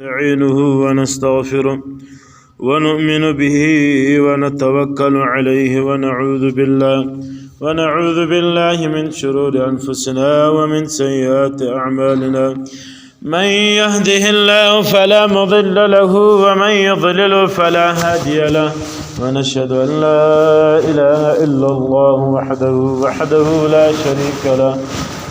نستعينه ونستغفره ونؤمن به ونتوكل عليه ونعوذ بالله من شرور أنفسنا ومن سيئات أعمالنا. من يهده الله فلا مضل له ومن يضلل فلا هادي له، ونشهد أن لا إله إلا الله وحده لا شريك له،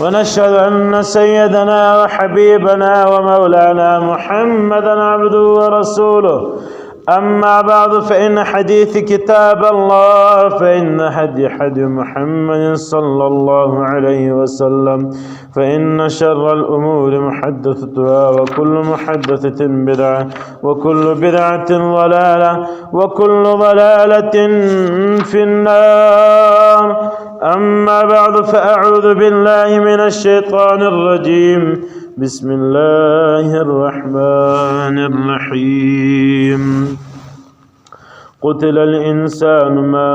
ونشهد أن سيدنا وحبيبنا ومولانا محمدا عبده ورسوله. أما بعد فإن حديث كتاب الله، فإن هدي محمد صلى الله عليه وسلم، فإن شر الأمور محدثتها، وكل محدثة بدعة، وكل بدعة ضلالة، وكل ضلالة في النار. أما بعد فأعوذ بالله من الشيطان الرجيم. بسم الله الرحمن الرحيم. قتل الإنسان ما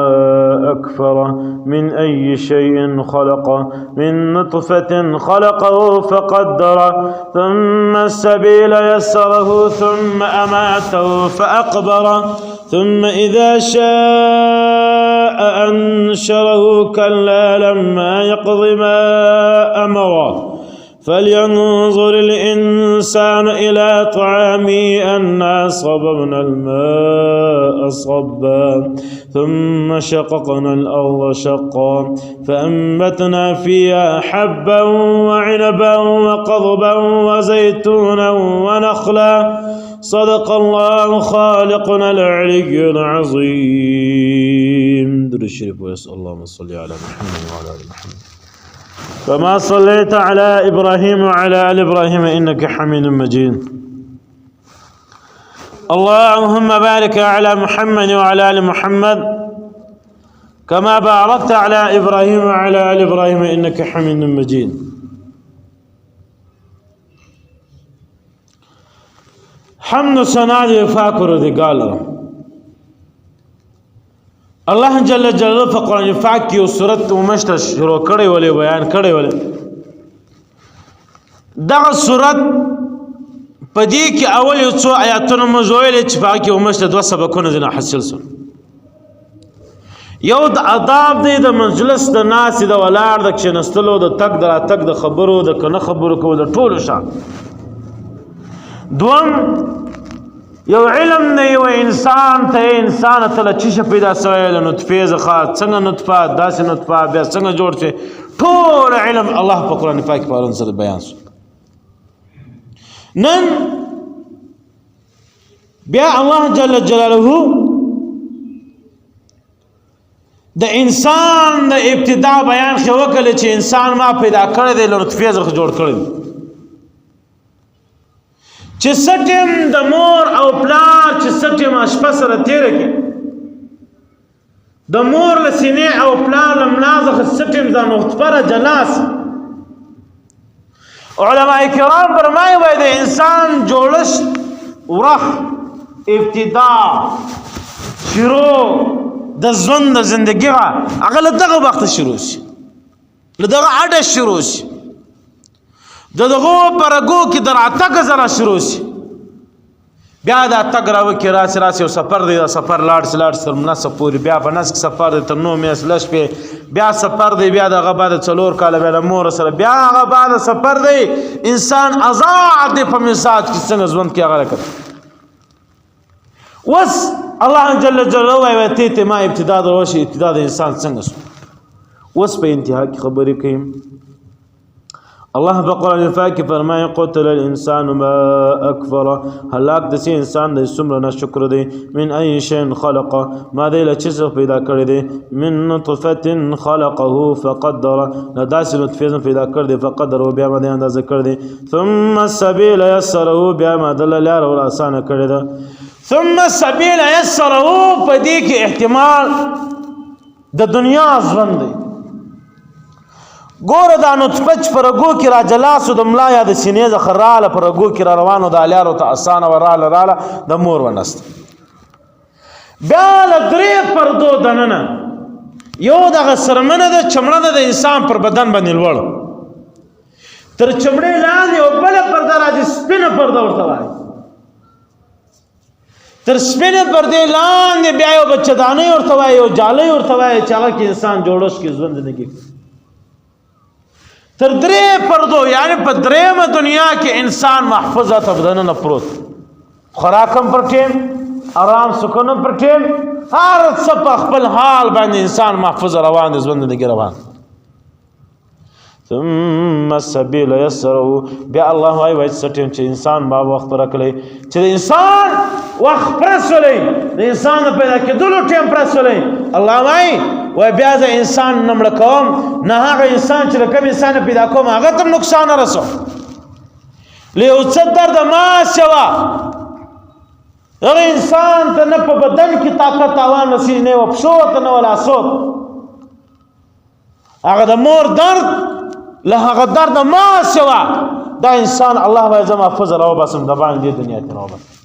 أكفره، من أي شيء خلقه، من نطفة خلقه فقدره، ثم السبيل يسره، ثم أماته فأقبره، ثم إذا شاء أنشره. كلا لما يقض ما أمره. فلينظر الإنسان إلى طعامه أنا صببنا الماء صبا، ثم شققنا الأرض شقا، فأنبتنا فيها حبا وعنبا وقضبا وزيتونا ونخلا. صدق الله خالقنا العلي العظيم. درود الشريف ويسأل اللهم صل على محمد وعلى آل محمد كما صليت على إبراهيم وعلى آل إبراهيم إنك حميد مجيد. اللهم بارك على محمد وعلى آل محمد كما باركت على إبراهيم وعلى آل إبراهيم إنك حميد مجيد. حمد ثنا دي فاكر دي قال الله جل جلاله في قرآن پاک کی صورت ومشت شروع کړي ولې بیان کړي ولې دا صورت پدې کې اول یو څو آیاتونه مزویل چې پاک کی ومشت دوه سبقونه زنه حاصل سو. یو د آداب دی د مجلس د ناس د ولاړ د کښنستلو د تک د تک د خبرو د کنه خبرو کو د ټولو شان. دوم یو علم نه یو انسان ته چیشه پیدا سوی له نطفې څخه څنګه نطفه داسې نطفه بیا څنګه جوړ شي ټول علم الله په قرآن پاک پرون سره بیان شو. نن بیا الله جل جلاله د انسان د ابتدا بیان خو وکړي چې انسان ما پیدا کړی دی له نطفې څخه جوړ کړی دی چې سټیم د مور او پلار چې سټیم اشپه سره تیره کې د مور له سینې او پلار له ملا څخه سټیم د نطفه جلاس. علماء کرام فرمایي وایي د انسان جوړښت ورخ ابتدا شروع د ژوند د زندګي هغه له دغه وخت شروع شي، له دغه اډه شروع شي، دغه پرګو کې دراتګ زرا شروع شي. بیا دا تګ راو کې راسي او سفر دی، سفر لاړ سر مناسب پوری بیا بنس سفر دی تر نو میس لش په بیا سفر دی، بیا دغه بعد څلور کال بیا مور سره بیا هغه بعد سفر دی. انسان آزاد دی په مساج کې څنګه ژوند کې هغه کړ. وس الله جل جلاله وایي ته ما ابتدا دروشي ابتدا د انسان څنګه وس په انتها کې خبرې کوي. الله په قرآن پاک کې فرمایي قتل الانسان ما اکفره، هلاک د سي انسان د څومره ناشکر دی. من اي شيء خلقه، ما دی له چیز پیدا کړی دی. من نطفه خلقه فقدره، له داسې نطفه پیدا کړی دی فقدره بیا باندې اندازه کړی دی. ثم السبيل يسره، بیا ما دل لار ور آسان کړی دی. ثم السبيل يسره په دې کې احتمال د دنیا ژوند دی. ګوره دا نطفه چې په رګو کې را جلاسو د ملا یا د سینې څخه راله په رګو کې را روانو د الیارو ته اسانه راله د مور ونسته. بیا له درې پردو دننه یو دغه سرمنه ده چمړه ده د انسان پر بدن باندې لوړ تر چمړې لاندې او بل پرده راځي سپینه پرده ورته وایي تر سپینې پردې لاندې بیا یو بچهدانۍ ورته وایي یو جالۍ ورته وایي چې هغه کې انسان جوړښت کې ژوند زندګي تر درې پردو یعنی په درېیمه دنیا کې انسان محفوظ ته بدننه پروت خوراک هم پر ټیم آرام سکون هم پر ټیم هر څه په خپل حال باندې انسان محفوظ روان دی ژوند زندګي روان ثم السبيل يسره بیا الله وايي وای سټیم چې انسان با وخت راکړي چې انسان وخت پرسولې د انسان پیدا کېدلو ټیم پرسولې الله وايي وای بیا ځ انسان نمړ کوم نه هغه انسان چې کوم انسان پیدا کوم هغه ته نقصان رسو له اوڅ درد ما سوا هغه انسان ته نه په بدن کې طاقت توان نشي نه وپسو ته نه ولا صوت هغه د مور درد له هغه درد ما سوا دا انسان الله به زما فضل او بسم د باندې دنیا ته راوړي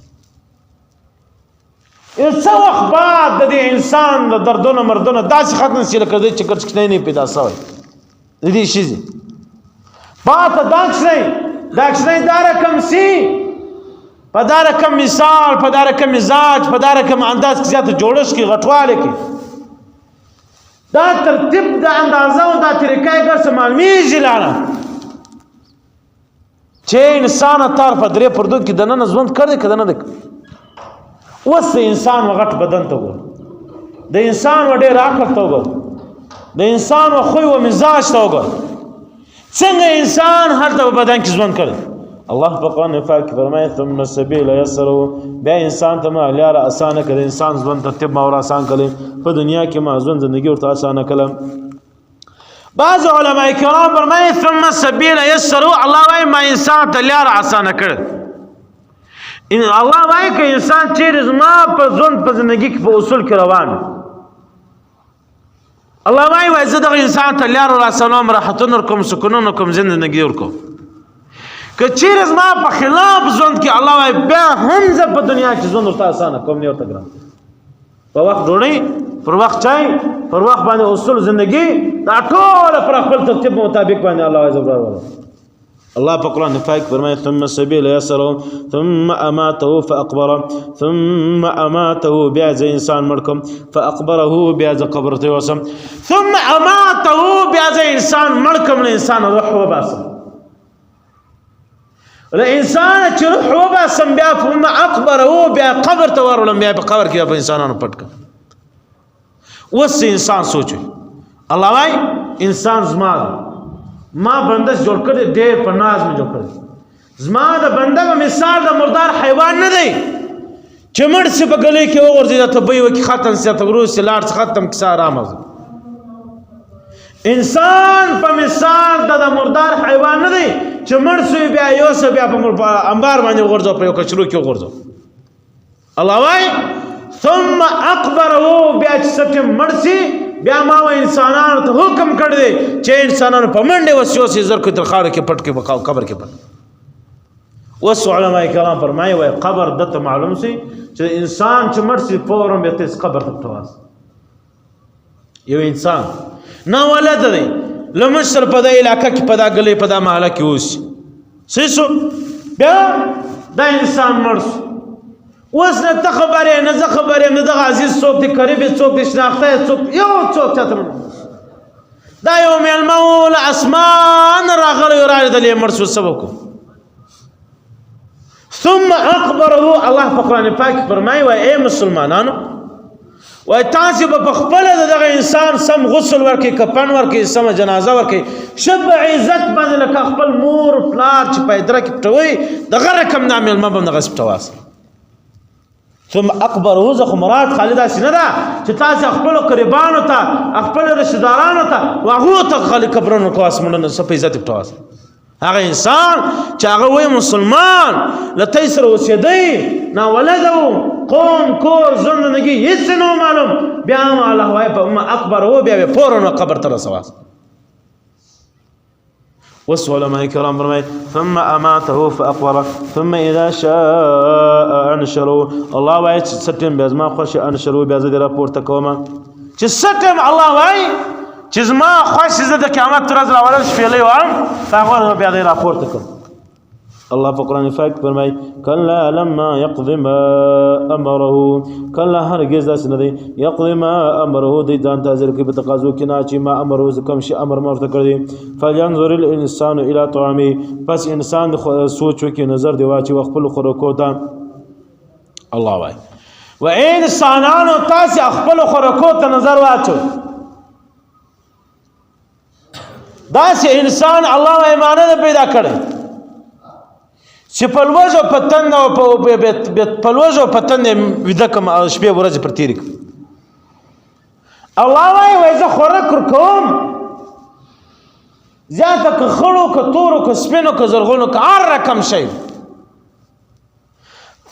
څو وخت بعد د انسان د دردونو مردونو داسې ختم شي لکه د چکر چکنه نه پیدا شوی دې شي پات داکشنه دار کم سی په دار کم مثال په دار کم مزاج په دار کم انداز کې زیات جوړش کې غټواله کې دا ترتیب د اندازه او د طریقې ګر معلومیږي لاله چې انسان تر په درې پردو کې دنه ژوند کړی کده نه اوس انسان وغټ بدن ته وګور د انسان وړې راکړ ته وګور د انسان خو او مزاج ته وګور څنګه انسان هر ته بدن کې ژوند کړي الله په قرآن پاک فرمایي ثم السبيل يسره بیا انسان ته ما لاره اسانه کړي انسان ژوند ترتیب ما ور آسان کړي په دنیا کې ما ژوند زندگی ورته اسانه کړي بعض علماء کرام فرمایي ثم السبيل يسره الله وايي ما انسان ته لاره اسانه کړي ان الله وايي که انسان چیرې زما په ژوند په زندگی کې په اصول کې روان الله وايي وای زه دغه انسان ته لاره راسنوم راحتونه کوم سکونونه کوم زندگی ورکوم که چیرې زما په خلاف ژوند کې الله وايي بیا هم زه په دنیا کې ژوند ورته اسانه کوم نه ورته ګران په وخت ډوډۍ پر وخت چای پر وخت باندې اصول زندگی دا ټول پر خپل ترتیب مطابق باندې الله عز وجل الله په قرآن پاک فرمایي ثم السبيل يسره ثم اماته فاقبره ثم اماته بیا ځ انسان مړکم فاقبره بیا ځ قبر ته وسم ثم اماته بیا ځ انسان مړکم نه انسان روح وباسم له انسان چې روح وباسم بیا ثم اقبره بیا قبر ته ورولم بیا په قبر کې په انسانانو پټک وس انسان سوچي الله وايي انسان زما ما بندش جوړ کړی ډېر په ناز مې جوړ کړی زما د بنده په مثال د مردار حیوان نه دی چې مړ شي په ګلې کې وغورځي ته به یو کې ختم سي ته ورو سي لاړ ختم کیسه آرام انسان په مثال د مردار حیوان نه دی چې مړ شي بیا یو څه بیا په انبار باندې وغورځو په یو کچرو کې وغورځو الله وايي ثم اقبره بیا چې ستم مړ شي بیا ما و انسانانو ته حکم کړ دی چې انسانانو په منډه وسیو سي زر کې تر خاور کې پټ کې قبر کې پټ وس علماء کرام فرمایي وای قبر دته معلوم سي چې انسان چې مړ سي فورا به تس قبر ته تواس یو انسان نه ولادت دی لمشر په د علاقې کې په دا غلې په دا محله کې اوس سيسو بیا دا انسان مړ اوس نه ته خبره نه زه خبره نه د عزیز څوک دی قریب څوک دی شناخته څوک یو څوک چاته دا یوم المول اسمان راغلی راځي د مرسو سبب کو ثم اقبره الله په قرآن پاک فرمایي وای اے مسلمانانو وای تاسو په خپل دغه انسان سم غسل ورکي کفن ورکي سم جنازه ورکي شب عزت باندې لکه خپل مور پلار چې پیدا کې پټوي دغه رقم نامې المبم دغه سپټواس ثم اقبره زخ مراد خالدا سیندا چې تاسو خپل قربانو ته خپل رشتہ دارانو ته واغو ته خالق قبرونو کو اسمنه سپې عزت پټواس هغه انسان چې هغه وای مسلمان لته سره وسیدي نا ولدو قوم کور زندگی هیڅ نو معلوم بیا الله وای په اکبر هو بیا فورن قبر تر سواس والعلماء الكرام فرمای ثم اماته فاقبره ثم اذا شاء انشره الله وای ستم بیا ما خوش انشره بیا زه راپورته کوم چې ستم الله وای چې ما خوښ زه د قیامت ورځ راولم شپېلې وام هغه بیا دې راپورته کوم الله په قرآن پاک فرمایي کلا لما یقضي ما امره کلا هرگز داسې نه دی یقضي ما امره دی ځان ته حاضر کوي په تقاضو کې نه چې ما امره کوم شي امر ما ورته کړی فلینظر الانسان الى طعامه پس انسان سوچ وکړي نظر دی واچي خپل خوراکو ته الله وایي و انسانانو تاسې خپل خوراکو ته نظر واچو داسې انسان الله ایمانه پیدا کړی چې په لوږه په تنده او په لوږه او په تنده ویده کړم شپې ورځې پر تېرې کړم الله وایي زه خوراک ورکوم زیاته که خړو که تورو که سپینو که زرغونو که هر رقم شی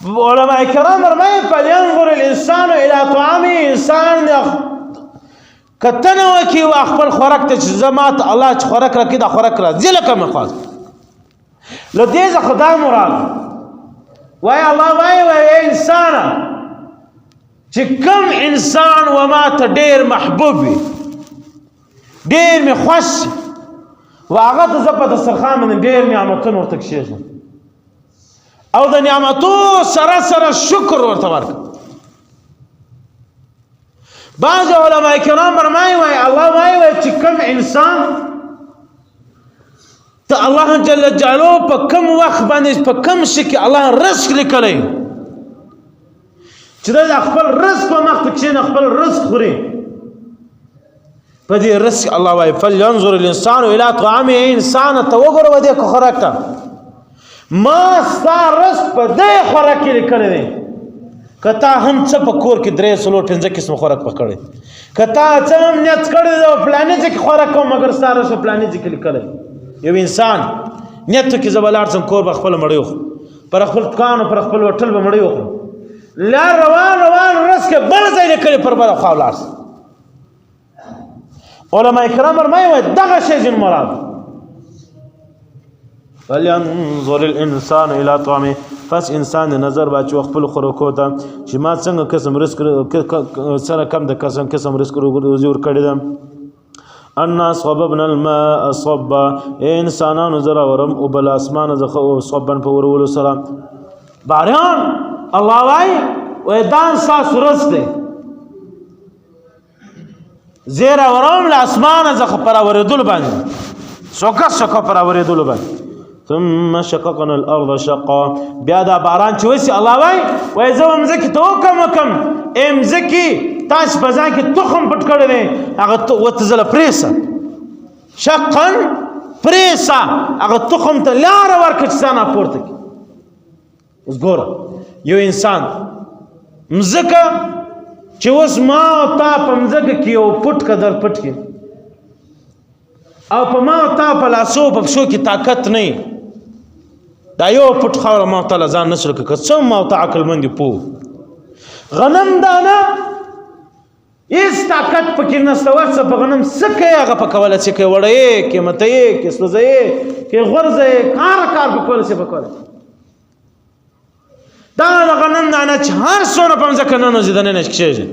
علماء کرام فرمایي فلینظر الانسان الى طعامه انسان کتنه وکړي خپل خوراک ته چې زه ماته الله چې خوراک راکړي دا خوراک راځي لکه مې خواست له دې څخه خدا مراد وایي الله وایي انسان چې کوم انسان و ما ته ډېر محبوب وي ډېر مې خوښ و هغه ته زه په دسترخوان باندې ډېر نعمتونه ورته کښېږدم او د نعمتو سره سره شکر ورته ورکړم بعض علماء کرام فرمایي وایي الله وایي چې کوم انسان ته الله جل جلاله په کوم وخت باندې په کوم شي کې الله رزق لیکلی چې دا خپل رزق په مخ ته کښېنه خپل رزق خوري په دې رزق الله وایي فلینظر الانسان الى طعامه انسان ته وګوره و دې خوراک ته ما ستا رزق په دې خوراک کې لیکلی دی که تا هم څه په کور کې 3 4 5 قسمه خوراک پکړی که تا څه هم نیت کړی دی پلانې ځای کې خوراک کوم مګر ستا رزق پلانې ځای کې لیکلی یو انسان نیت کې زه به لاړ شم کور به خپله مړۍ وخورم پر خپل دکان پر خپل هوټل به مړۍ وخورم لار روان رس کې بل ځای لیکلی پر بله خوا ولاړ شم علما کرام فرمایي وایي دغه شی ځین مراد فلینظر الانسان الى طعامه پس انسان نظر باچو خپل خوراکو ته چې ما څنګه قسم رزق سره کم د قسم رزق روزي ورکړی ده انا صببنا الماء صبا انسانانو زرا ورم او بل اسمان زخه صبن په ورولو سره باران الله وای و دان ساس رزق دی زیرا ورم له اسمان زخه پر وردل باندې شوکه پر وردل باندې ثم شققنا الارض شقا بیا دا باران چې وسی الله وای زوم زکی تو کم ام زکی تاش بزان کې تخم پټ کړی دی هغه وته زله پریسه شقا پریسه هغه تخم ته لار ورکړ چې ځان پورته کی اوس ګوره یو انسان مزکه چې اوس ما تا په مزکه کې یو پټ قدر پټ کې او په ما تا په لاسو په شو کې طاقت نه دا یو پټ خاور ما تعالی ځان نشر که څوم ما ته عقل مند پو غنم دانه هیڅ طاقت پکې نشته ورڅه په غنم سکه هغه په کوله چې کې وړې کې متې کې سوځې کې غرزې کار په کوله چې په کوله دا غنم دانه چې هر څونه په ځکه نه زیدنه نشکېږي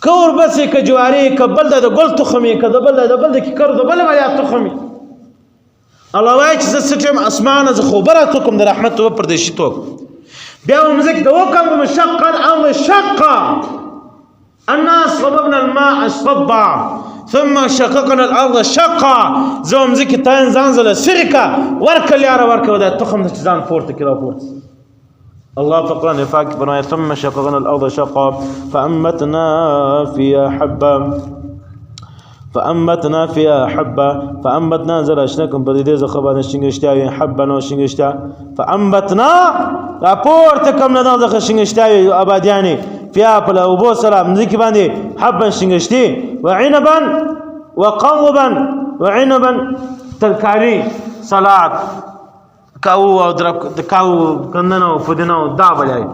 کور بس ک جواری ک بل د ګل تخمي ک د بل د کې کړو د بل ولا تخمي الله وای چې ستم اسمانه ز خبره توکم د رحمت او پردیشي توک بیا مزک د وکم مشقا او مشقا الناس صببنا الماء صبا ثم شققنا الارض شقا زوم زک تان زنزله سرکا ورکل یاره ورکو د تخم د ځان پورته کړه پورته الله فقران فاك بنا ثم شققنا الارض شقا فانبتنا فيها حبا فانبتنا زراشنكم بديده زخبان شنگشتاوي حبا نو شنگشتا فانبتنا راپورتكم نه زخ شنگشتاوي ابادياني فيها بلا ابو سلام ذكي باندې حبا شنگشتي وعنبا ترکاری سلاد کاو او کاو کندنو پدینو دا بلای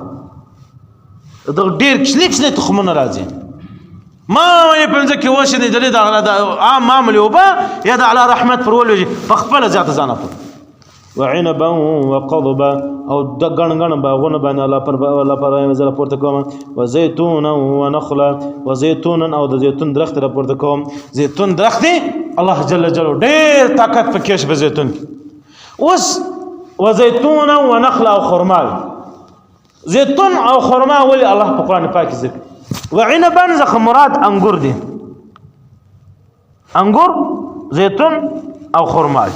دا ډیر کښنه تخمونه راځي ما یې پنځه کې وښه دی د عام معاملې وبا یا د علی رحمت پر ولوجي فخپل ذات ځانه پر وعنبا وقضبا او د غنغن باغونه باندې الله پر مزل پورته کوم وزيتون ونخلا وزيتون او د زيتون درخت را پورته کوم زيتون درخت الله جل جلاله ډیر طاقت پکې شته زيتون اوس وزيتونا ونخل او خرما. زيتون او خرما ولي الله په قران پاک ذکر. وعنبا ځکه مراد انګور دي. انګور زيتون او خرما.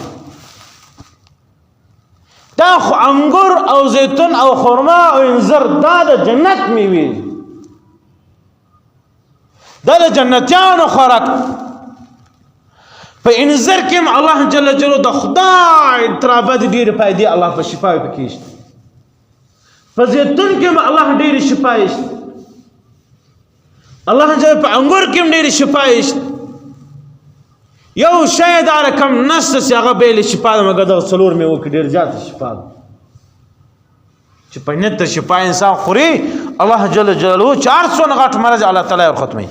دا انګور او زيتون او خرما او انځر دا د جنت میوه دا د جنتیانو خوراک. په انځر کې الله جل جلاله د خدای ترابه دي ډېر فائدې الله په شفا پکې شته. په زيتون کې الله ډېر شفا شته. الله جل په انګور کې ډېر شفا شته. یو شی دا رقم نشته چې هغه به له شفا مګر د څلور میوه کې ډېر زیات شفا ده چې په نیت شفا انسان خوري الله جل جلاله 400 غټ مرض الله تعالی ور ختمي.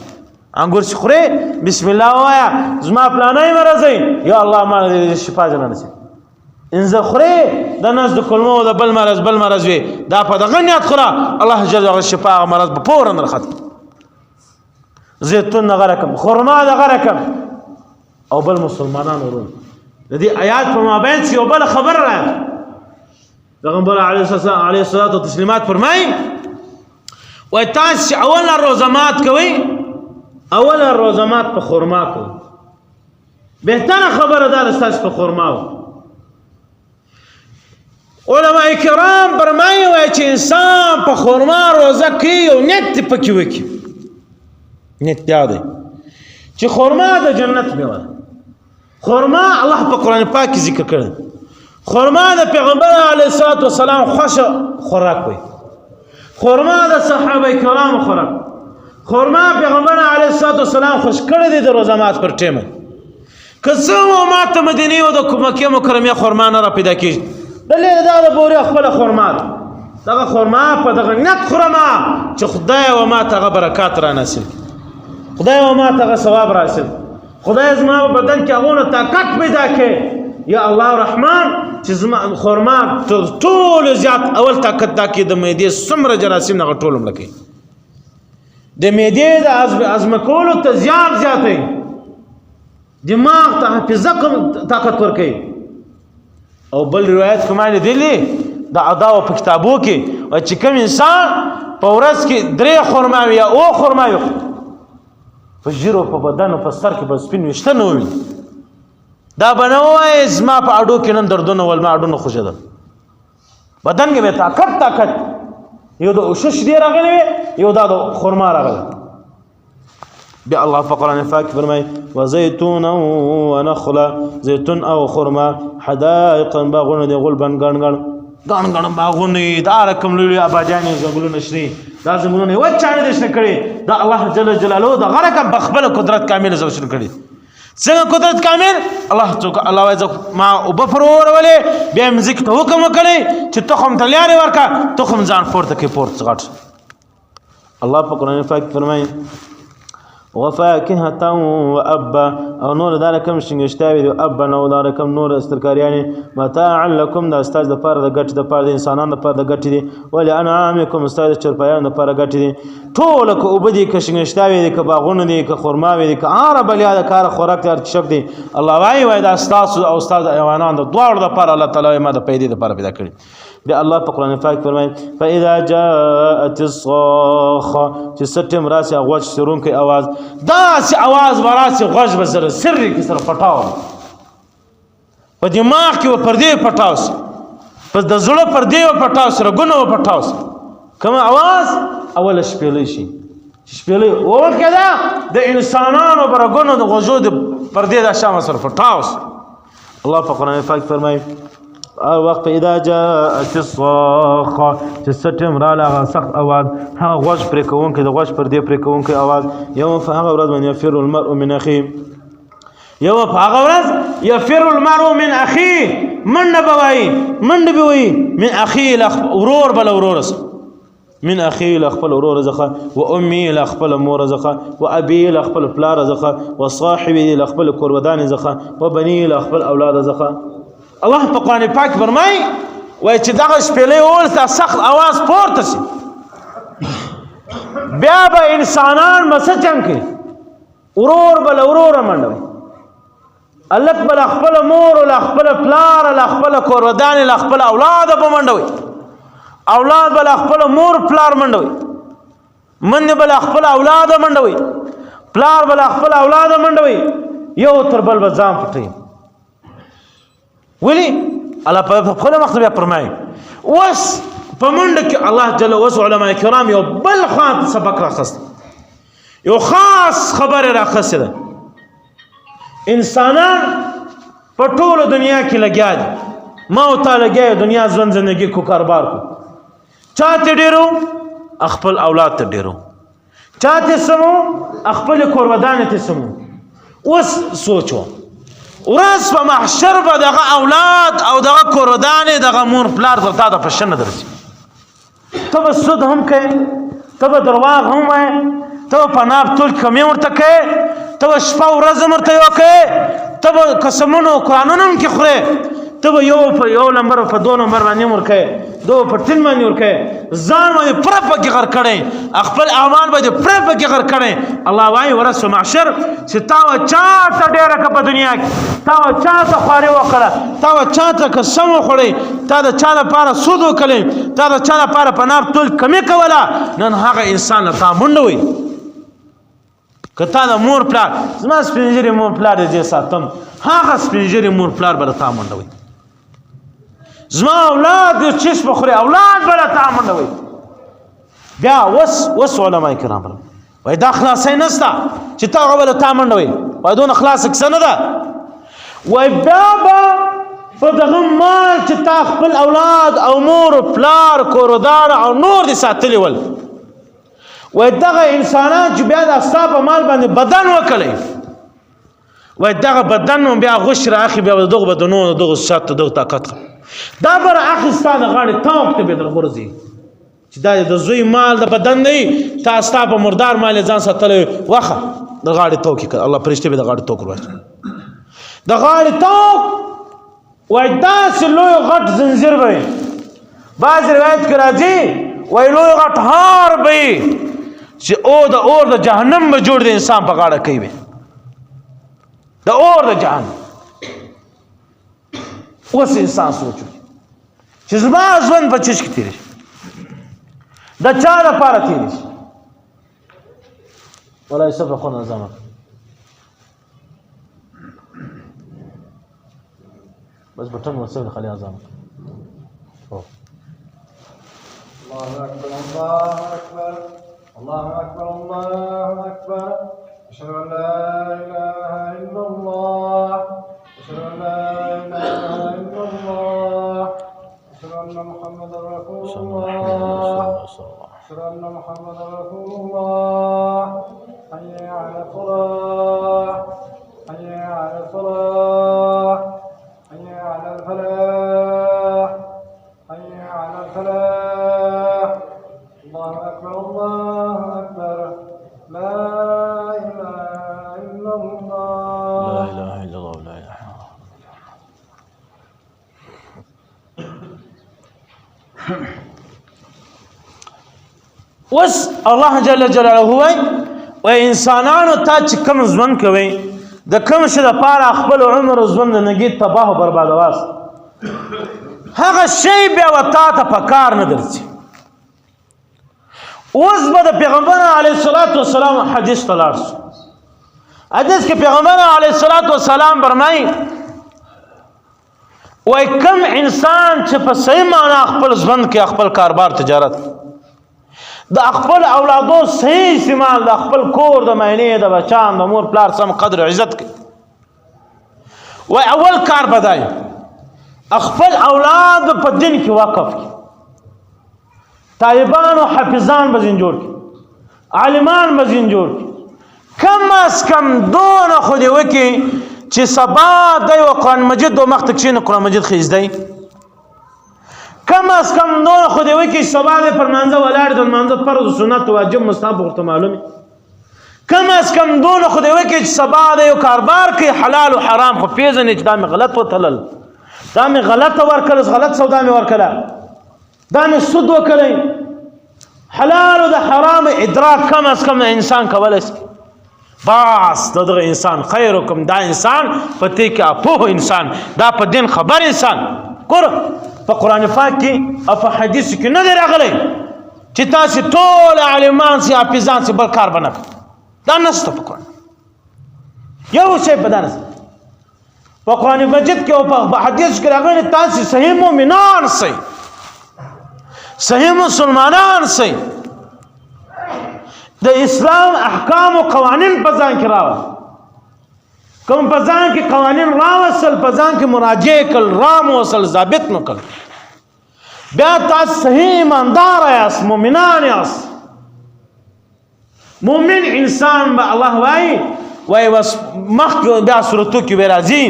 انګور چې خوري بسم الله وایا زما پلانای مرض یا الله ما دې شفا جنا نصیب. انځه خوري د ناس د کلمو د بل مرض وي دا په دغه نیت خورا الله جل جلاله شفا مرض په پور نه ختم. زيتون دغه رقم خرما دغه رقم او بل مسلمانان ورون د دې آیات په مابین کې یو بل خبر راځي. پیغمبر علیه الصلاۃ والتسلیمات فرمایي وای تاسو اول روزمات کوي اول روزمات په خرما کوي. بهتره خبره ده تاسو په خرما. علماء کرام فرمایي وای چې انسان په خرما روزه کوي او نیت پکې وکړي. نیت یاد چې خرما د جنت میوه. خرما الله په قران پاک کې ذکر کړی. خرما د پیغمبر علیه الصلاۃ والسلام خوښ خوراک وي. خرما د صحابه کرام خوراک. خرما پیغمبر علیه الصلاۃ والسلام خوش کړی دی د روزمات پر ټیمه. کڅو ما ته مدینه او د مکه مکرمه خرما نه را پیدا کیږي. دلې دا د بوري خپل خرما دغه خرما په دغه نیت خرما چې خدای و ما ته برکات را نصیب. خدای و ما ته ثواب را نصیب. خدای زما په بدن کې هغه طاقت پیدا کړي. یا الله رحمان چې زما خرما ټول زیات اول طاقت دا کې د معدې څومره جراثیم نه ټول ملکي. د معدې د هضم کولو ته زیاتې دماغ ته حافظه طاقت ورکوي. او بل روایت کومه دي د اعداء په کتابو کې چې کوم انسان په ورځ کې 3 خرما یا او خرما یو په جیرو په بدن او په سر کې بس سپین وشته نه وي دا بنوي زما په اډو کې نن دردونه ول ما اډو نه خوشاله بدن کې به طاقت یو د اوشش دی راغلی یو د خرما راغلی. بیا الله په قران پاک فرمای وزيتون ونخلا زيتون او خرما حدائق باغونه دی غلبن ګڼ باغونه دا رقم لولي اباجانې زغلو نشري دا زمونه و چانه د شنه کړي دا الله جل جلاله دا غره بخبل قدرت کامل زوشن کړي. څنګه قدرت کامل الله ما وبفرور ولې بیا مزیک ته حکم وکړي چې تخم تلیارې ورکا تخم ځان پورته کې پورته غټ. الله په قران پاک فرمایي وفاكهة وأبا او نور دارکم شنگشتاوی دی ابا نو دارکم نور استرکاریانی متاعا لکم دا استاج دا پار دا گٹ دا پار دا انسانان دا پار دا گٹ دی ولی انعامکم استاج دا چرپایان دا پار گٹ دی طول که اوبدی که شنگشتاوی دی که باغون دی که خورماوی دی که آره بلیا دا کار خوراک دی ارکشف دی الله وای دا استاج او استاج دا ایوانان دا دوار دا پار اللہ تعالی ما دا پیدی دا پار پیدا کردی. بیا الله په قران پاک فرمایي فاذا جاءت الصاخه چې ستم راسي غوښ سرون کوي आवाज دا سي आवाज وراسي غوښ بسره سر کې سره پټاو په دماغ کې و پردې پټاوس پس د زړه پردې و پټاوس رګونو و پټاوس کوم आवाज اول شپېلې شي شپېلې اور کدا د انسانانو برګونو د غوښو د پردې د شامه سره پټاوس. الله په قران پاک فرمایي وقت اذا جاءت الصاخه چې ستم را لغه سخت आवाज هغه غوښ پرې کوون کې د غوښ پر دې پرې کوون کې आवाज یوم فهغه ورځ باندې يفر المرء من اخيه یوم فهغه ورځ يفر المرء من اخيه من بوي من اخيه ورور بل ورورس من اخيه لخپل ورور زخه و امي لخپل مور زخه و ابي لخپل پلار زخه و صاحبي لخپل قربدان زخه و بني لخپل اولاد زخه. الله په قران پاک فرمای وای چې دغه شپېلې اول تا سخت आवाज پورته شي بیا به انسانان مسچن کې ورور بل ورور منډوي الک بل خپل مور ول خپل پلار ول خپل کورودان ول خپل اولاد په منډوي اولاد بل خپل مور پلار منډوي من بل خپل اولاد منډوي پلار بل خپل اولاد منډوي یو تر بل بځام پټي ولی الله په خپل مخ بیا فرمایي وس په منډه کې الله جل وعلا علماء کرام یو بل خاص سبق راخست یو خاص خبر راخست ده انسانان په ټوله دنیا کې لګیا دي ما او تا لګیا دنیا ژوند زندگی کو کاروبار کو چاته ډیرو خپل اولاد ته ډیرو چاته سمو خپل کورودان ته سمو اوس سوچو ورځ په محشر به دغه اولاد او دغه کورودان دغه مور پلار ته تا د پښنه درځي ته به سود هم کوي ته به درواغ هم وایي ته په ناب ټول کمی ورته کوي ته به شپه ورځ ورته یو کوي ته به قسمونه او قرآنونه هم کې خورې ته به یو په یو نمبر او په دو نمبر باندې ورکوي دو په ټین باندې ورکوي ځان باندې پوره پکې غر کړی خپل اعمال باندې پوره پکې غر کړی الله وایي ورځ په محشر چې تا و چاته ډېره که په دنیا کې تا و چاته خواري وکړه تا و چاته قسم وخوړی تا د چا لپاره سود وکړی تا د چا لپاره په ناب ټول کمي کوله نن هغه انسان له تا منډه وي که تا د مور پلار زما سپینږیري مور پلار دې ساتم هغه سپینږیري مور پلار به له تا منډه وي زما اولاد یو چیز بخوري اولاد به له تا منډه وي بیا اوس علما کرام وایي دا خلاصۍ نشته چې تا هغه به له تا منډه وي وایي دونه خلاصه کیسه نه ده وایي بیا به په دغه مال چې تا خپل اولاد او مور پلار کورودان او نور دې ساتلي ول وای دغه انسانان چې بیا د ستا په مال باندې بدن وکړي وای دغه بدن نو بیا غوښ رااخلي بیا دغه بدنونو دغه شات دغه طاقت دا به رااخلي ستا د غاړې تاوک ته به در غورځي چې دا د زوی مال د بدن دی تا ستا په مردار مال ځان ساتلی وخه د غاړې توک یې کړ الله فرشتې به د غاړې توک ورواچوي د غاړې توک وای داسې لوی غټ زنځیر به وي بعض روایت کې راځي وای لوی غټ هار به وي چې او د اور د جهنم به جوړ د انسان په غاړه کوي د اور د جهنم اوس انسان سوچو چې زما ژوند په چش کې تېری شي د چا لپاره تېری شي ولا يسبقون الزمن بس بټن وسوي خلي اعظم الله اكبر الله اكبر الله أكبر الله أكبر أشهد أن لا إله إلا الله أشهد أن لا إله إلا الله أشهد أن محمدا رسول الله أشهد أن محمدا رسول الله حي على الصلاة حي على الصلاة حي على الفلاح حي على الفلاح الله أكبر الله أكبر لا إله إلا الله لا إله إلا الله لا إله إلا الله وس الله جل جلاله و انسانانو ته چې کوم ژوند کوي د کوم شي لپاره خپل عمر ژوند نګي تباہ او بربادواس هغه شی بیا وتا ته پکار نه درځي اوس به د پیغمبر علیه الصلاۃ والسلام حدیث تلار شو حدیث کې پیغمبر علیه الصلاۃ والسلام فرمایي وای کوم انسان چې په صحیح معنا خپل ژوند کې خپل کاروبار تجارت د خپل اولادو صحیح استعمال د خپل کور د معنی د بچان د مور پلار سم قدر عزت کوي وای اول کار بدای خپل اولاد په دین کې وقف کی طالبان او حافظان بزین جوړ کی عالمان بزین جوړ کی کم از کم دون خو دی وکي چې سبا د قرآن مجید دو مخ تکشین قرآن مجید خیز دی کم از کم دون خو دی وکي سبا د پرمانځه ولاړ د منځه فرض سنت واجب مستحب ورته معلومه کم از کم دون خو دی وکي چې سبا د یو کاروبار کې حلال او حرام خو پیژنې چې دا مې غلط وتلل دا مې غلط ورکړل غلط سودا مې ورکړه دا مې سود وکړی حلال او د حرام ادراک کم از کم انسان کولای شي باس دغه انسان خیرکم دا انسان پته کې اپوه انسان دا په دین خبر انسان ګور په قران پاک کې او په حدیث کې نه دی راغلی چې تاسو ټول عالمان سي حافظان سي بل کار بنه دا نشته په قران یو شی په دانس په قران مجید کې او په حدیث کې راغلی تاسو صحیح مؤمنان سي صحیح مسلمانان سي د اسلام احکام او قوانین په ځان کې راو کوم په ځان کې قوانین راوصل په ځان کې مراجعه کول رام وصل ثابت نو کول بیا تاسو صحیح ایماندار یاست مؤمنان یاست مؤمن انسان به الله وای وس مخ بیا صورتو کې راځي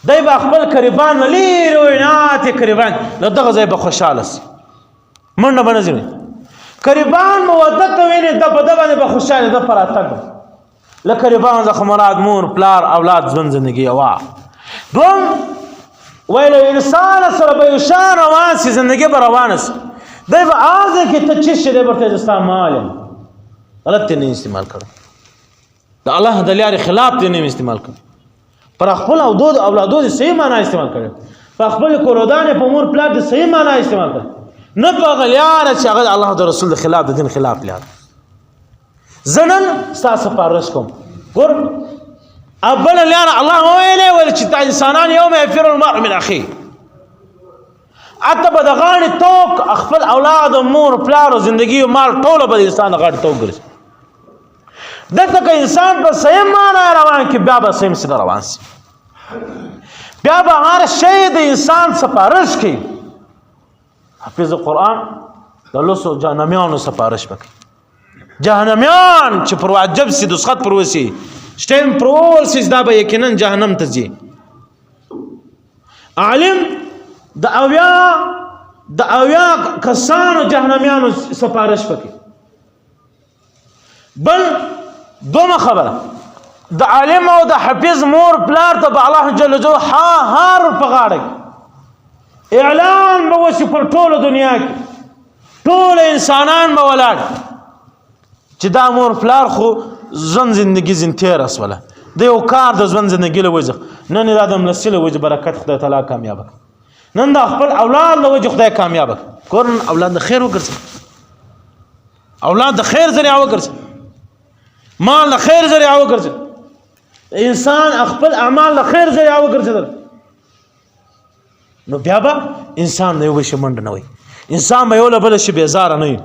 دای با خپل قربان لري روینات قربان دغه ځای به خوشاله سي منډه بنځي قربان مودت ویني د په دغه به خوشاله د پراتګ لکه قربان ځخ مراد مور پلار اولاد ژوند زندگی وا دوم ویل انسان سره به شان روان سي زندگی به روان سي دای به ازه کې ته چې شه د برته دستا مال غلط نه استعمال کړ د الله د لارې خلاف دې نه استعمال کړ پر خپل او دود اولادو دې صحیح معنا استعمال کړ په خپل کورودان په مور پلار دې صحیح معنا استعمال کړ نه په غلیار چې هغه الله د رسول خلاف د دین خلاف لار زنن تاسو پارش کوم ګور ابل لار الله ویلې ول چې انسانان یوم يفر المرء من اخيه اته به د غاړې توک خپل اولاد مور پلار زندگی او مال ټول به انسان غاړې توک ګرځي دته که انسان په صحیح معنا روان کې بیا به صحیح سره روان سي بیا به هر شی د انسان سپارش کوي حافظ قرآن د لوسو جهنميانو سپارش وکړي جهنميان چې پر واجب سي د سخت پر وسی شتم پرول سي دا به یقینا جهنم ته ځي عالم د اویا کسانو جهنميانو سپارش وکړي بل دومره خبره د عالم او د حافظ مور پلار ته الله جل جلاله هر په غاړه اعلان به وشي پر ټوله دنیا کې ټول انسانان به ولاړ چې دا مور پلار خو ژوند زندگی زین تیر اسوله د یو کار د ژوند زندگی له وجه نن د ادم نسل وجه برکت خدای تعالی کامیاب نن د خپل اولاد له وجه خدای کامیاب کورن اولاد د خیر وګرځي اولاد د خیر ذریعہ وګرځي مال د خیر ذریعہ وګرځي انسان خپل اعمال د خیر ذریعہ وګرځي نو بیا به انسان نه یو شي منډ نه وي انسان به یو له بل شي بیزار نه وي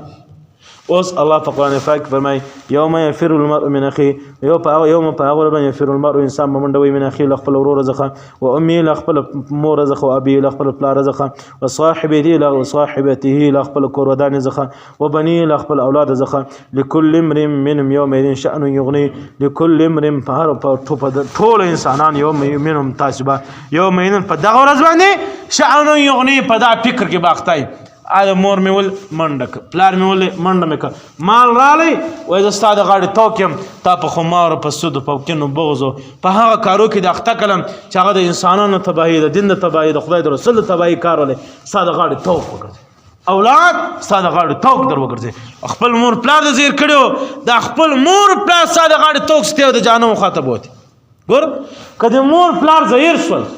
اوس الله په قرآن پاک فرمای یوم یفر المرء من اخیه یوم په هغه ورځ یفر المرء انسان به منډه وي من اخیه له خپل ورور څخه و امي له خپل مور څخه او ابي له خپل پلار څخه و صاحبته له صاحبته له خپل کورودان څخه و بني له خپل اولاد څخه لكل امرئ منهم يومئذ شأن يغني لكل امرئ ټول انسانان منهم تاسبه يومئذ په دغه ورځ باندې شأن يغني په دا فکر کې باختای ا مور مې ول منډک پلار مې ول منډه مې مال رالی وای د استاد غاړي توکم تا په خمار په سود په کینو بغزو په هغه کارو کې د اخته کلم چې هغه د انسانانو تباہی د دین د تباہی د خدای د رسول تباہی کار ولې استاد غاړي توک وکړي اولاد استاد غاړي توک در وکړي خپل مور پلار د زیر کړو د خپل مور پلار استاد غاړي توک ستیو د جانو مخاطب وتی ګور کله مور پلار زهیر شول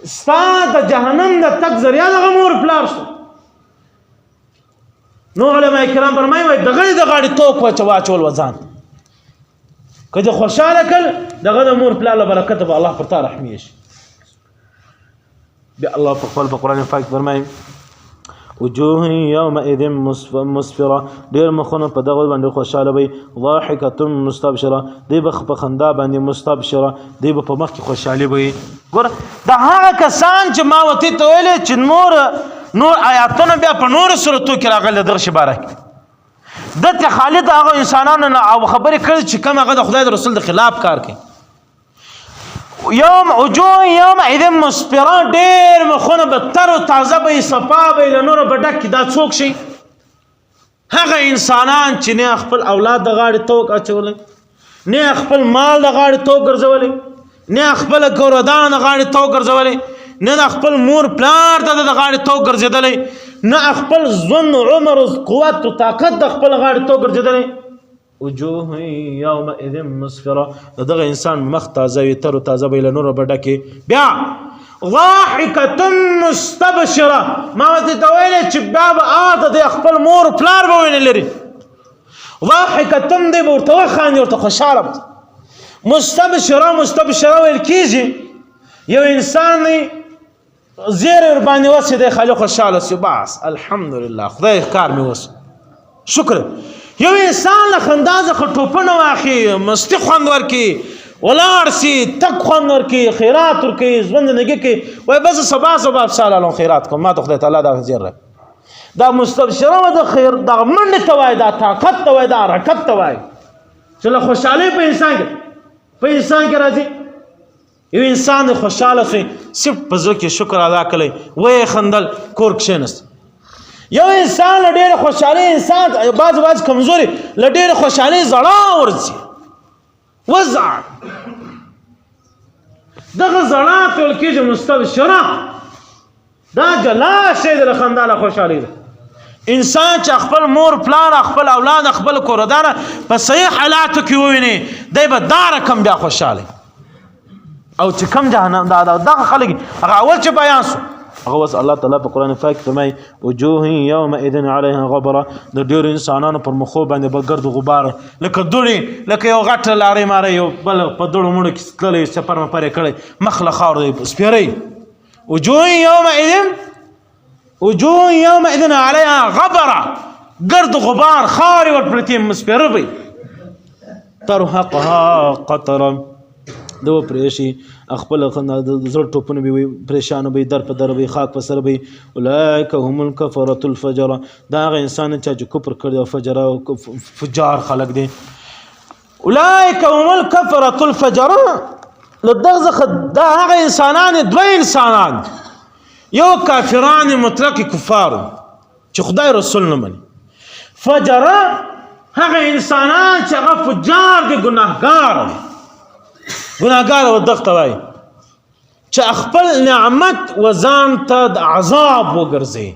استاد جهنم د تک ذریعہ د مور پلار شو نو علماء کرام فرمایي وای دغه د غاړي توک واچول وزان کله خوشاله کړ دغه د مور پلار له برکت به الله پر تا رحمي شي بیا الله په خپل قرآن پاک فرمایي وجوه يومئذ مسفره ډیر مخونه په دغه باندې خوشاله وي ضاحكه مستبشره دی په خندا باندې مستبشره دی په مخ کې خوشالي وي ګور د هغه کسان چې ما وتی ته ویل چې نور آیاتونه بیا په نور سورتو کې راغلي دغه شبارک دته خالد هغه انسانانو او خبرې کړي چې کوم هغه د خدای د رسول د خلاف کار کوي یوم وجوه یومئذ مسفره ډیر مخونه به تر تازه به صفا به نور به ډک دا څوک شي هغه انسانان چې نه خپل اولاد د غاړې توک اچولې نه خپل مال د غاړې توک ګرځولې نه خپل کورودان د غاړې توک ګرځولې نه خپل مور پلار ته د غاړې توک ګرځېدلی نه خپل ژوند عمر قوت او طاقت د خپل غاړې توک ګرځېدلی وجوه يومئذ مسفره دغه انسان مخ تازه وي تر تازه به له نور بډکه بیا ضاحکه مستبشره ما ته ویل چې بیا به د خپل مور پلار به ویني لري ضاحکه دې ورته خان ورته خوشاله مستبشره ویل کیږي یو انسان زیر ور باندې وسه د خالق خوشاله سی بس الحمدلله خدای کار می وس شکر یو انسان له خندازه خټوپنه واخی مستی خوند ورکی ولاړ سی تک خوند ورکی خیرات ورکی ژوندنګي کی وای بس سبا سالالون خیرات کوم ما ته خدای تعالی دا زیر دا مستبشره د خیر دا منډه توای دا طاقت توای دا حرکت توای چې له خوشاله په انسان کې راځي یو انسان خوشاله شي صرف په ځکه شکر ادا کړي وای خندل کور کښینست یو انسان ډېر خوشاله انسان باز کمزوري ډېر خوشاله زړه ورځي وزع دغه زړه ټول کېږي مستبشره دا جلا شي د خنداله خوشالي ده انسان چې خپل مور پلار خپل اولاد خپل کوردار په صحیح حالاتو کې وویني دی به دا رقم بیا خوشاله او چې کم جهنم دا خلک هغه اول چې بیان سو هغه وس الله تعالی په قران پاک فرمای وجوه یومئذ علیها غبره د ډیر انسانانو پر مخو باندې بغرد غبار لکه دوړي لکه یو غټ لارې ماره یو بل په دوړو مړو کې تللې سفر ما پرې کړي مخله خاور دی سپیری وجوه یومئذ علیها غبره گرد غبار خاوري ور پرتې مسپیربي ترهقها قطرا دو پریشي خپل زړه ټوپونه به پریشان به در په در به خاک په سر به اولئک هم الکفرة الفجر دا هغه انسان چې کفر کړی او فجر او فجار خلق دي اولئک هم الکفرة الفجر لدغه دا هغه انسانان دوه انسانان یو کافران مطلق کفار چې خدای رسول نه مني فجر هغه انسانان چې هغه فجار دي ګناهګار او دغه وای چې خپل نعمت وزان ته د عذاب وګرځي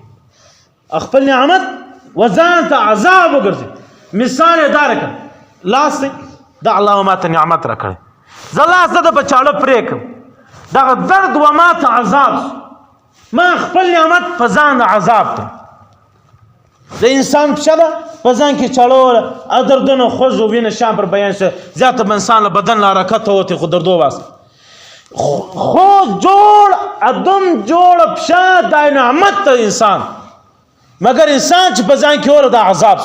خپل نعمت وزان ته عذاب وګرځي مثال دار کړه لاس د الله ما ته نعمت را کړ زلاس د بچاړه پریک دا درد و ما ته عذاب ما خپل نعمت فزان عذاب ته د انسان پښه په ځان کې چړول دردونه خوځ او وینه شام پر بیان شه زیاته انسان له بدن لا حرکت ہوتی خو دردو واس خو جوړ ادم جوړ پښه د نعمت ته انسان مگر انسان چې په ځان کې ور د عذاب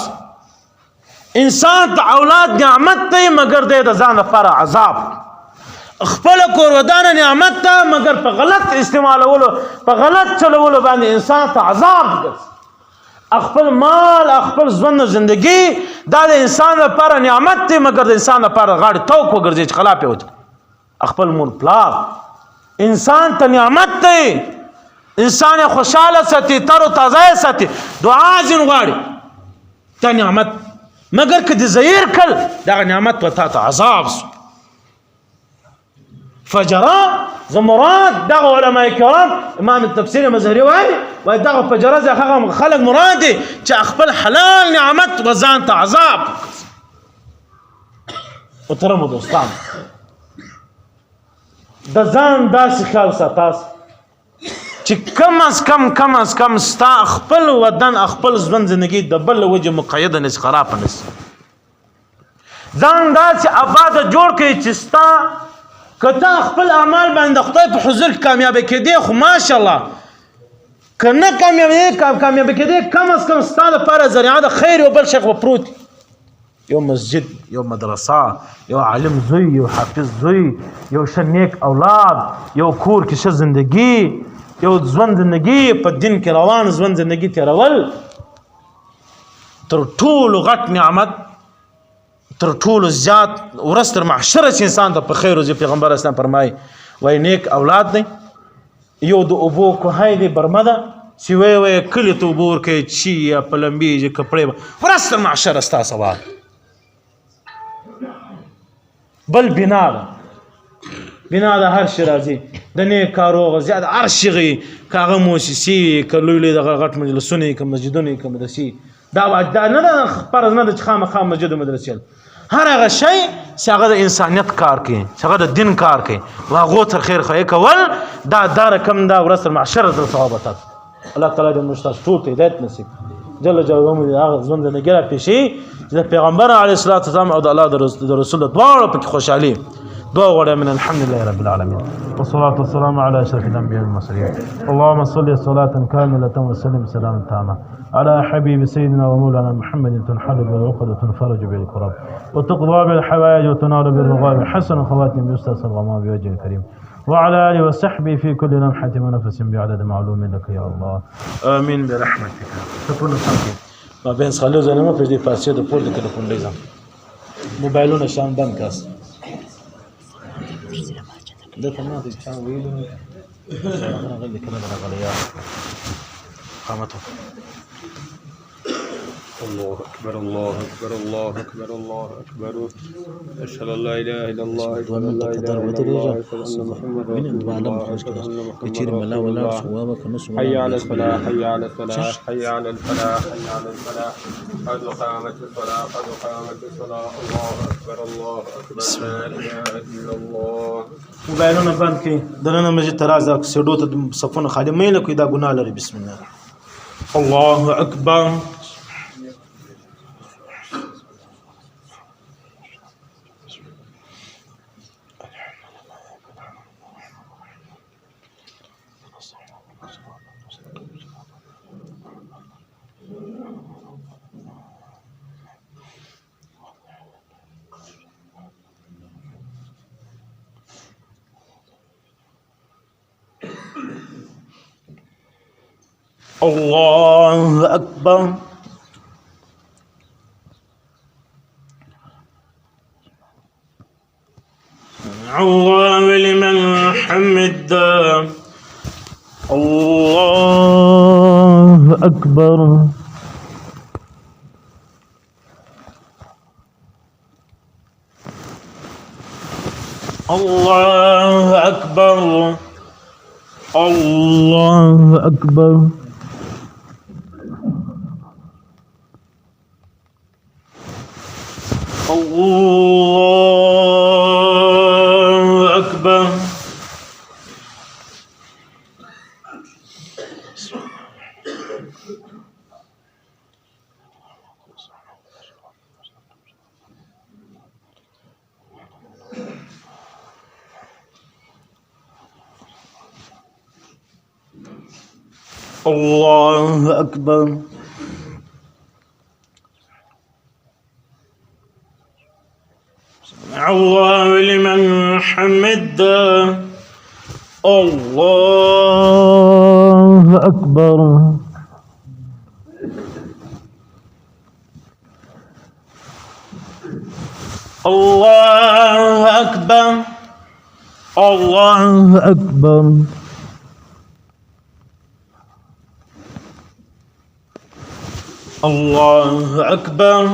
انسان ته اولاد نعمت ته مگر د ځان لپاره عذاب خپل کور ودان نعمت ته مگر په غلط استعمالولو په غلط چلولو باندې انسان ته عذاب ګرځي خپل مال خپل ژوند زندگی دا د انسان لپاره نعمت دی مگر د انسان لپاره غاړه توک وګرځي چې خلاف وي خپل مور پلار انسان ته نعمت دی انسان خوشاله ساتي تر تازه ساتي دعا ځین غواړي ته نعمت مگر که د زهیر کل دا نعمت وتا ته عذاب فجرا زمراد دغه علماء کرام امام التفسیر مظهری وای دغه فجرا زغه خلق مراد چې خپل حلال نعمت وزان ته عذاب محترم دوستان د ځان داسې خیال ساتاس چې کم از کم ستا خپل ودن خپل ژوند زندگی د بل وجه مقید نس خراب نس ځان داسې آباد جوړ کړي چې ستا کته خپل اعمال باندې خدای په حضور کامیاب کړي خو ماشاءالله کنه کامیاب کړي کم از کم ستاسو لپاره ذریعہ د خیر او بل شیخ وپروت یو مسجد یو مدرسه یو عالم زوی یو حافظ زوی یو شنیک اولاد یو کور کې ش زندگی یو ژوند زندگی په دین کې روان ژوند زندگی تیرول تر ټولو غټ نعمت تر ټولو زیات ورستر محشر چې انسان ته په خیر او پیغمبر اسلام فرمای وای نیک اولاد دی یو د ابو کوهای دی برمده سی وای کلی تو بور کې چی یا پلمبي چې کپړې ورستر محشر استا سوال بل بنا د هر شي راځي د نیک کارو زیات هر شي کاغه موسسی کلوې د غټ مجلسونه کوم مسجدونه کوم دسی دا نه ده فرض نه ده چې خامخا مسجد او مدرسې هر هغه شی چې هغه د انسانیت کار کوي چې هغه د دین کار کوي هغو ته خیر خوایي کول دا رقم دا ورځ تر محشره د ثوابت الله تعالی دې موږ تاسو ټول ته هدایت نصیب جل جلاله مو هغه ژوند نه ګره پیشي چې د پیغمبر علیه الصلاة والسلام او د الله د رسول دواړو پکې خوشحالي دعا غواړم من الحمد لله رب العالمين والصلاة والسلام على أشرف الأنبياء والمرسلين اللهم صل صلاة كاملة وسلم سلاما تاما على حبيب سيدنا ومولانا محمد تنحل بالعقد وتنفرج بالكرب وتقضى بالحوائج وتنال بالرغائب حسن خواتم يستأصل الغمام بوجه الكريم وعلى آله وصحبه في كل لمحة ونفس بعدد معلوم لك يا الله آمين برحمتك تكون صحيح ما بين صلوا زلمه في دي فاسيه د پور د ټلیفون لیزم موبایلونه شان بند کاس ده كمان في شان ويلو انا غلي كده غليا قامته الله أكبر الله أكبر الله أكبر الله أكبر أشهد أن لا إله إلا الله أشهد أن لا إله إلا الله أشهد أن محمدا رسول الله أشهد أن محمدا رسول الله حي على الفلاح حي على الفلاح حي على الفلاح حي على الفلاح قد قامت الصلاة قد قامت الصلاة الله أكبر الله أكبر لا إله إلا الله موبایلونه بند کړئ دننه مسجد ته راځه سیډو ته صفونه خالي مې نه کوي دا ګناه لري بسم الله الله اکبر الله أكبر الله لمن حمد الله أكبر الله أكبر الله أكبر الله أكبر الله أكبر الله لمن حمد الله أكبر الله أكبر الله أكبر الله أكبر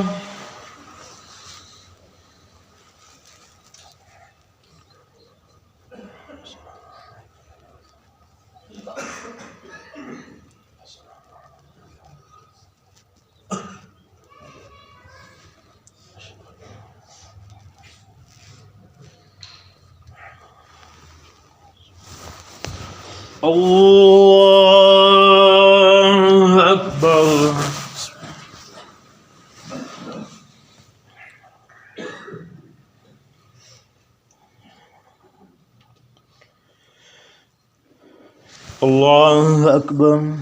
الله أكبر الله أكبر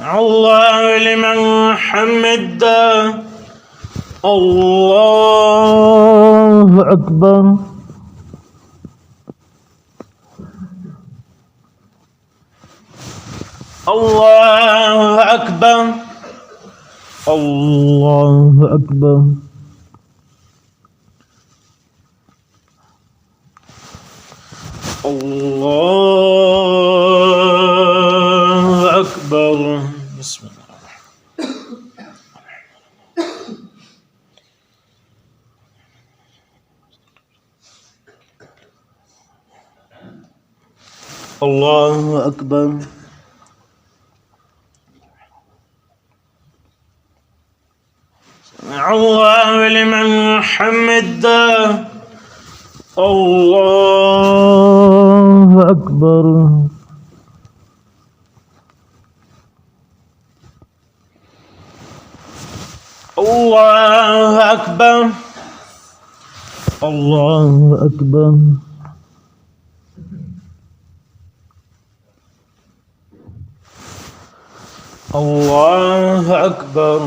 الله لمن حمد الله أكبر الله أكبر الله أكبر الله أكبر بسم الله الله أكبر. سمع الله لمن حمده. الله أكبر. الله أكبر. الله أكبر. الله أكبر.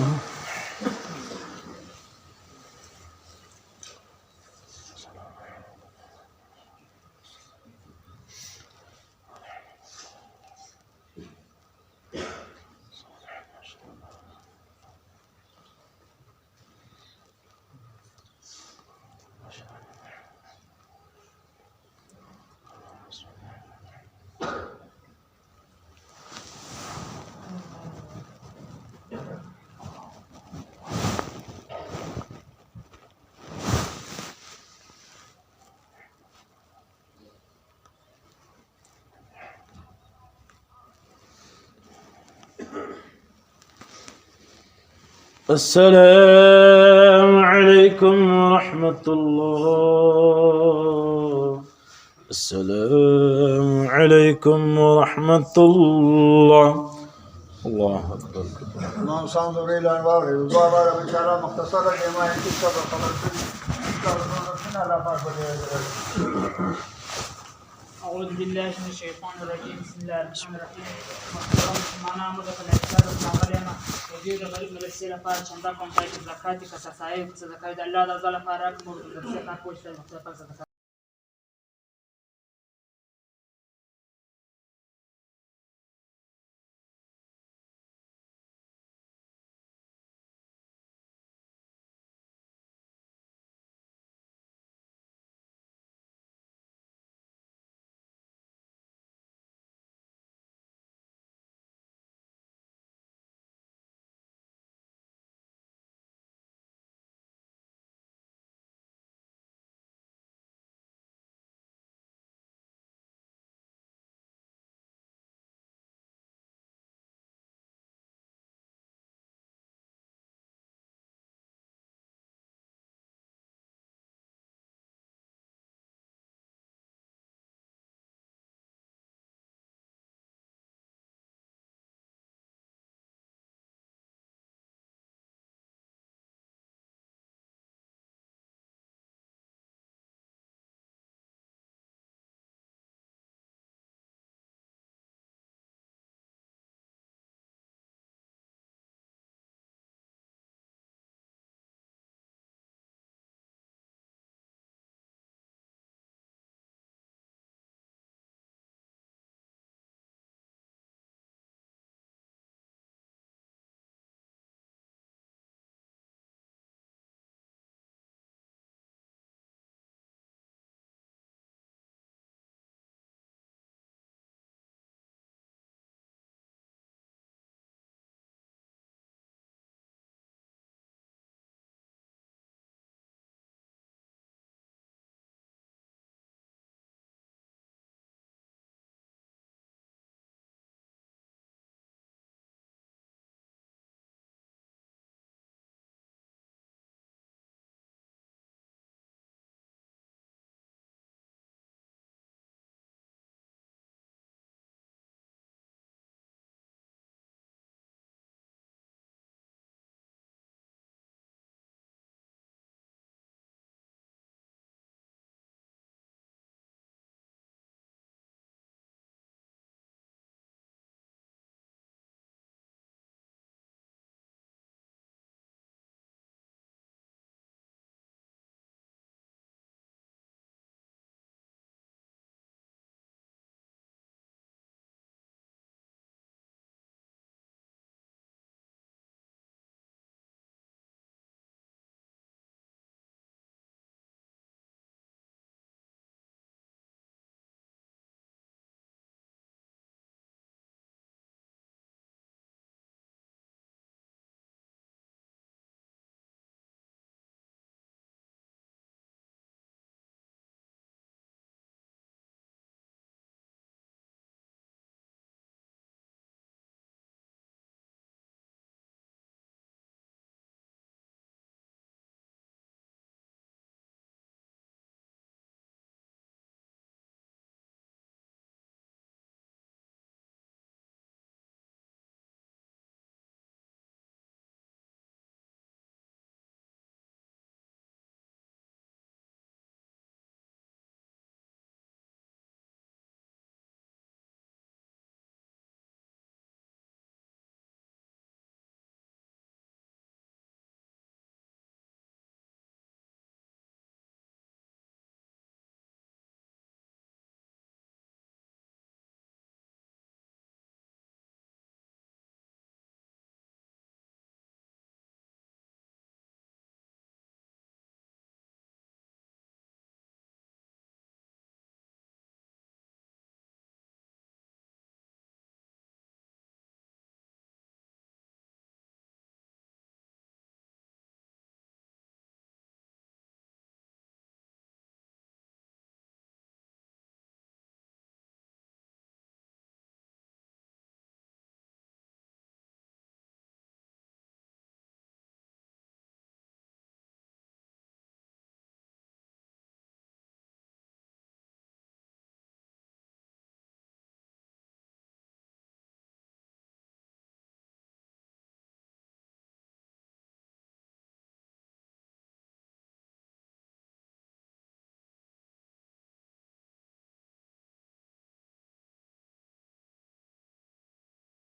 السلام عليكم ورحمة الله. السلام عليكم ورحمة الله. الله أكبر. اللهم صل إلى الواقع وضابط من شر مختصر لما يكتب خبر أعوذ بالله من الشيطان الرجيم. بسم الله الرحمن الرحيم. معنا مدة الإحسان والمعلمة وجود غريب من السلفاء شندا كونتايت زكاة كساساي كسزكاة الله ذا زلفا راك مرد الزكاة كوشة